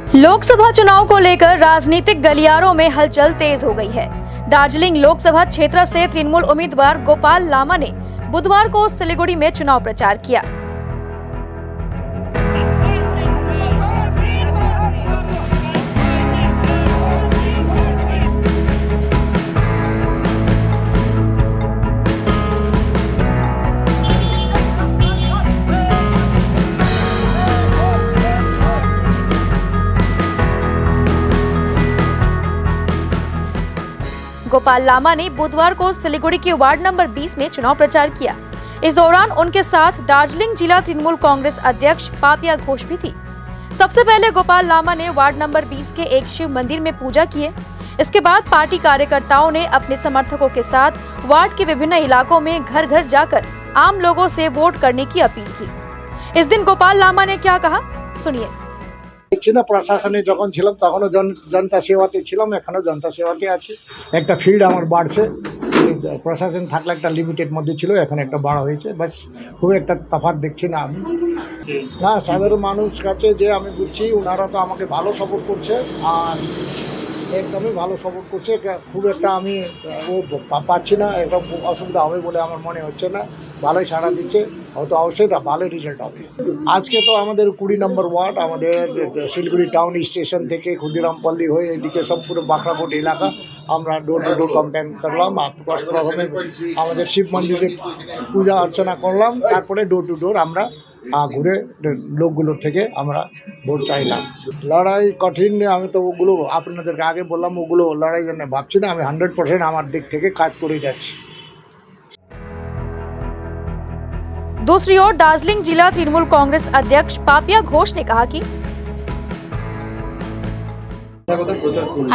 लोकसभा चुनाव को लेकर राजनीतिक गलियारों में हलचल तेज हो गई है। दार्जिलिंग लोकसभा क्षेत्र से तृणमूल उम्मीदवार गोपाल लामा ने बुधवार को सिलीगुड़ी में चुनाव प्रचार किया। गोपाल लामा ने बुधवार को सिलीगुड़ी के वार्ड नंबर 20 में चुनाव प्रचार किया। इस दौरान उनके साथ दार्जिलिंग जिला तृणमूल कांग्रेस अध्यक्ष पापिया घोष भी थी। सबसे पहले गोपाल लामा ने वार्ड नंबर 20 के एक शिव मंदिर में पूजा की। इसके बाद पार्टी कार्यकर्ताओं ने अपने समर्थकों के साथ वार्ड के विभिन्न इलाकों में घर घर जाकर आम लोगों से वोट करने की अपील की। इस दिन गोपाल लामा ने क्या कहा, सुनिए। প্রশাসনে যখন ছিলাম তখনও জনতা সেবাতে ছিলাম, এখনও জনতা সেবাতে আছি। একটা ফিল্ড আমার বাড়ছে, প্রশাসন থাকলে একটা লিমিটেড মধ্যে ছিল, এখন একটা বাড়া হয়েছে। বাস খুব একটা তফাৎ দেখছি না আমি। না, সাধারণ মানুষ কাছে যে আমি বুঝছি ওনারা তো আমাকে ভালো সাপোর্ট করছে, আর একদমই ভালো সাপোর্ট করছে। খুব একটা আমি পাচ্ছি না, একটা অসুবিধা হবে বলে আমার মনে হচ্ছে না। ভালোই সাড়া দিচ্ছে, হয়তো অবশ্যই ভালোই রেজাল্ট হবে। আজকে তো আমাদের 20 নম্বর ওয়ার্ড, আমাদের শিলিগুড়ি টাউন স্টেশন থেকে ক্ষুদিরামপল্লী হয়ে এদিকে সব পুরো বাঁকড়াকোট এলাকা আমরা ডোর টু ডোর ক্যাম্পেইন করলাম। প্রথমে আমাদের শিব মন্দিরে পূজা অর্চনা করলাম, তারপরে ডোর টু ডোর আমরা ঘুরে লোকগুলোর থেকে আমরা ভোট চাইলাম। লড়াই কঠিন, আমি তো ওগুলো আপনাদেরকে আগে বললাম, ওগুলো লড়াই জন্য ভাবছি না। আমি 100% আমার দিক থেকে কাজ করে যাচ্ছি। दूसरी ओर दार्जिलिंग जिला तृणमूल कांग्रेस अध्यक्ष पापिया घोष ने कहा कि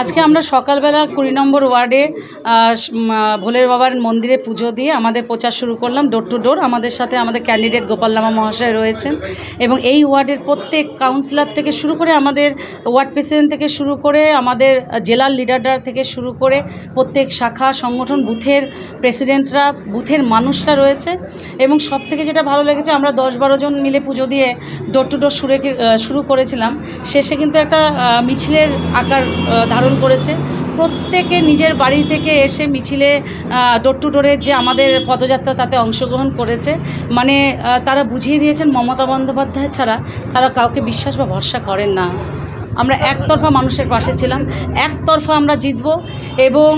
আজকে আমরা সকালবেলা 20 নম্বর ওয়ার্ডে ভোলের বাবার মন্দিরে পুজো দিয়ে আমাদের প্রচার শুরু করলাম ডোর টু ডোর। আমাদের সাথে আমাদের ক্যান্ডিডেট গোপাল লামা মহাশয় রয়েছেন এবং এই ওয়ার্ডের প্রত্যেক কাউন্সিলর থেকে শুরু করে আমাদের ওয়ার্ড প্রেসিডেন্ট থেকে শুরু করে আমাদের জেলার লিডাররা থেকে শুরু করে প্রত্যেক শাখা সংগঠন বুথের প্রেসিডেন্টরা, বুথের মানুষরা রয়েছে। এবং সব থেকে যেটা ভালো লেগেছে, আমরা 10-12 জন মিলে পুজো দিয়ে ডোর টু ডোর শুরু করেছিলাম। শেষে কিন্তু একটা মিছিলের আকার ধারণ করেছে। প্রত্যেকে নিজের বাড়ি থেকে এসে মিছিলে ডোর টু ডোরের যে আমাদের পদযাত্রা তাতে অংশগ্রহণ করেছে। মানে তারা বুঝিয়ে দিয়েছেন মমতা বন্দ্যোপাধ্যায় ছাড়া তারা কাউকে বিশ্বাস বা ভরসা করেন না। আমরা একতরফা মানুষের পাশে ছিলাম, একতরফা আমরা জিতব। এবং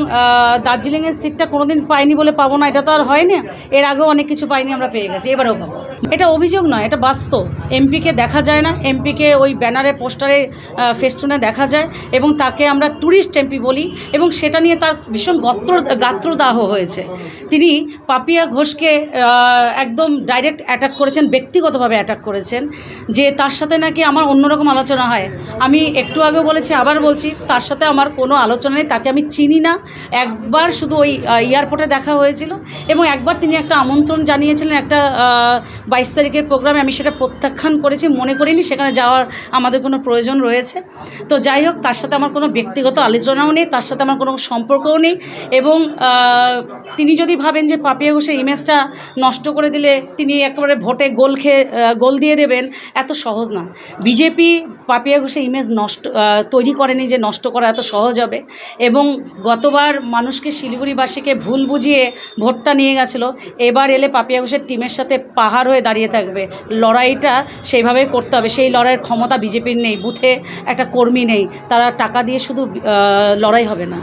দার্জিলিংয়ের সিটটা কোনোদিন পাইনি বলে পাবো না, এটা তো আর হয় না। এর আগেও অনেক কিছু পাইনি, আমরা পেয়ে গেছি, এবারেও পাবো। এটা অভিযোগ নয়, এটা বাস্তব। এমপিকে দেখা যায় না, এমপিকে ওই ব্যানারে পোস্টারে ফেস্টুনে দেখা যায় এবং তাকে আমরা ট্যুরিস্ট এমপি বলি এবং সেটা নিয়ে তার ভীষণ গাত্রদাহ হয়েছে। তিনি পাপিয়া ঘোষকে একদম ডাইরেক্ট অ্যাটাক করেছেন, ব্যক্তিগতভাবে অ্যাটাক করেছেন যে তার সাথে নাকি আমার অন্যরকম আলোচনা হয়। আমি একটু আগে বলেছি, আবার বলছি, তার সাথে আমার কোনো আলোচনা নেই, তাকে আমি চিনি না। একবার শুধু ওই এয়ারপোর্টে দেখা হয়েছিল এবং একবার তিনি একটা আমন্ত্রণ জানিয়েছিলেন একটা 22 তারিখের প্রোগ্রামে। আমি সেটা প্রত্যাখ্যান করেছি, মনে করিনি সেখানে যাওয়ার আমাদের কোনো প্রয়োজন রয়েছে। তো যাই হোক, তার সাথে আমার কোনো ব্যক্তিগত আলোচনাও নেই, তার সাথে আমার কোনো সম্পর্কও নেই। এবং তিনি যদি ভাবেন যে পাপিয়া ঘোষের ইমেজটা নষ্ট করে দিলে তিনি একেবারে ভোটে গোল দিয়ে দেবেন, এত সহজ না। বিজেপি পাপিয়া ঘোষের ইমেজ তৈরি করেনি যে নষ্ট করা এত সহজ হবে। এবং গতবার মানুষকে, শিলিগুড়িবাসীকে ভুল বুঝিয়ে ভোটটা নিয়ে গেছিলো। এবার এলে পাপিয়া ঘোষের টিমের সাথে পাহাড় হয়ে দাঁড়িয়ে থাকবে। লড়াইটা সেইভাবেই করতে হবে। সেই লড়াইয়ের ক্ষমতা বিজেপির নেই, বুথে একটা কর্মী নেই, তারা টাকা দিয়ে শুধু লড়াই হবে না।